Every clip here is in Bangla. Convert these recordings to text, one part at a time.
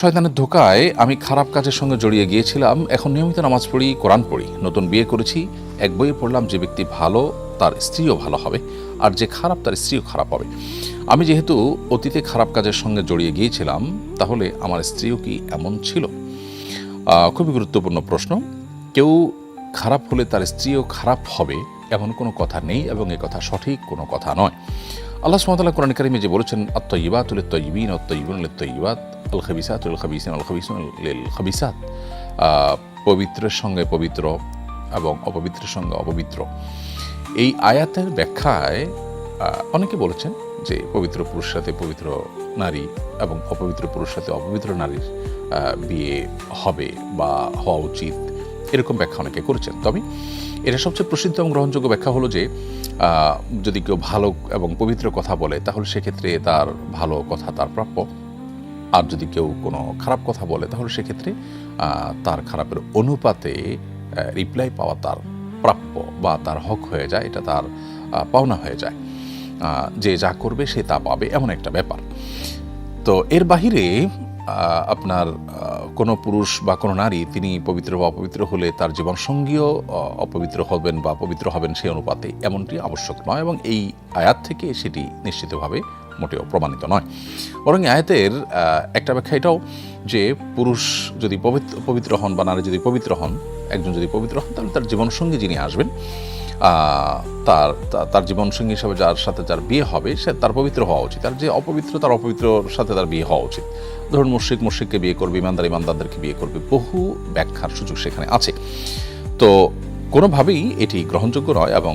শয়তানের ধোকায় আমি খারাপ কাজের সঙ্গে জড়িয়ে গিয়েছিলাম। এখন নিয়মিত নামাজ পড়ি, কোরআন পড়ি, নতুন বিয়ে করেছি। এক বইয়ে পড়লাম যে ব্যক্তি ভালো তার স্ত্রীও ভালো হবে, আর যে খারাপ তার স্ত্রীও খারাপ হবে। আমি যেহেতু অতীতে খারাপ কাজের সঙ্গে জড়িয়ে গিয়েছিলাম, তাহলে আমার স্ত্রীও কি এমন ছিল? খুবই গুরুত্বপূর্ণ প্রশ্ন। কেউ খারাপ হলে তার স্ত্রীও খারাপ হবে এমন কোনো কথা নেই, এবং এ কথা সঠিক কোনো কথা নয়। আল্লাহ সুবহানাহু ওয়া তাআলা কোরআন কারীমে যে বলেছেন, আত-তাইয়্যিবাতু লিত-তাইয়্যিবিন ওয়াত-তাইয়্যিবুনা লিত-তাইয়্যিবাত আল-খাবিসাতু লিল-খাবিসিন ওয়াল-খাবিসুনা লিল-খাবিসাত। পবিত্রের সঙ্গে পবিত্র এবং অপবিত্রের সঙ্গে অপবিত্র। এই আয়াতের ব্যাখ্যায় অনেকে বলেছেন যে পবিত্র পুরুষের সাথে পবিত্র নারী এবং অপবিত্র পুরুষের সাথে অপবিত্র নারীর বিয়ে হবে বা হওয়া উচিত, এরকম ব্যাখ্যা অনেকে করেছেন। তবে এটা সবচেয়ে প্রসিদ্ধ এবং গ্রহণযোগ্য ব্যাখ্যা হলো যে যদি কেউ ভালো এবং পবিত্র কথা বলে, তাহলে সেক্ষেত্রে তার ভালো কথা তার প্রাপ্য। আর যদি কেউ কোনো খারাপ কথা বলে, তাহলে সেক্ষেত্রে তার খারাপের অনুপাতে রিপ্লাই পাওয়া তার প্রাপ্য বা তার হক হয়ে যায়, এটা তার পাওনা হয়ে যায়। যে যা করবে সে তা পাবে, এমন একটা ব্যাপার। তো এর বাহিরে আপনার কোনো পুরুষ বা কোনো নারী তিনি পবিত্র বা অপবিত্র হলে তার জীবনসঙ্গীও অপবিত্র হবেন বা পবিত্র হবেন সেই অনুপাতে, এমনটি আবশ্যক নয়, এবং এই আয়াত থেকে সেটি নিশ্চিতভাবে মোটেও প্রমাণিত নয়। বরং আয়াতের একটা ব্যাখ্যা এটাও যে পুরুষ যদি পবিত্র হন বা নারী যদি পবিত্র হন, একজন যদি পবিত্র হন, তাহলে তার জীবনসঙ্গী যিনি আসবেন, তার জীবনসঙ্গী হিসাবে যার সাথে যার বিয়ে হবে, সে তার পবিত্র হওয়া উচিত। আর যে অপবিত্র, তার অপবিত্রর সাথে তার বিয়ে হওয়া উচিত। ধরুন মুশরিককে বিয়ে করবে, ইমানদারদেরকে বিয়ে করবে, বহু ব্যাখ্যার সুযোগ সেখানে আছে। তো কোনোভাবেই এটি গ্রহণযোগ্য নয়, এবং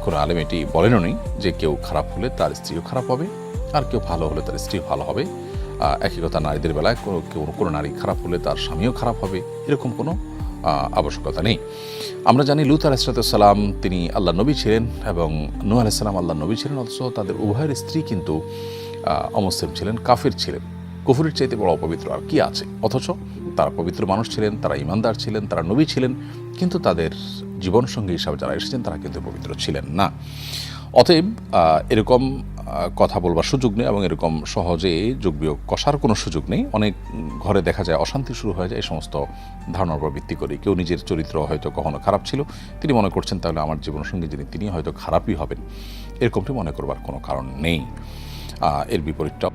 কোনো আলেম এটি বলেনও নি যে কেউ খারাপ হলে তার স্ত্রীও খারাপ হবে, আর কেউ ভালো হলে তার স্ত্রীও ভালো হবে। একই কথা নারীদের বেলায়, কোনো নারী খারাপ হলে তার স্বামীও খারাপ হবে, এরকম কোনো আবশ্যকতা নেই। আমরা জানি লূত আলাইহিস সালাম তিনি আল্লাহ নবী ছিলেন, এবং নূহ আলাইহিস সালাম আল্লাহ নবী ছিলেন, অথচ তাদের উভয়ের স্ত্রী কিন্তু অমুসলিম ছিলেন, কাফির ছিলেন। কুফরের চাইতে বড় অপবিত্র আর কি আছে? অথচ তারা পবিত্র মানুষ ছিলেন, তারা ইমানদার ছিলেন, তারা নবী ছিলেন, কিন্তু তাদের জীবনসঙ্গী হিসাবে যারা এসেছেন তারা কিন্তু পবিত্র ছিলেন না। অতএব এরকম কথা বলবার সুযোগ নেই, এবং এরকম সহজে যোগ বিয়োগ কষার কোনো সুযোগ নেই। অনেক ঘরে দেখা যায় অশান্তি শুরু হয়ে যায় এই সমস্ত ধারণার উপর ভিত্তি করে। কেউ নিজের চরিত্র হয়তো কখনো খারাপ ছিল, তিনি মনে করছেন তাহলে আমার জীবনসঙ্গী যিনি তিনি হয়তো খারাপই হবেন, এরকমটি মনে করবার কোনো কারণ নেই। এর বিপরীতটা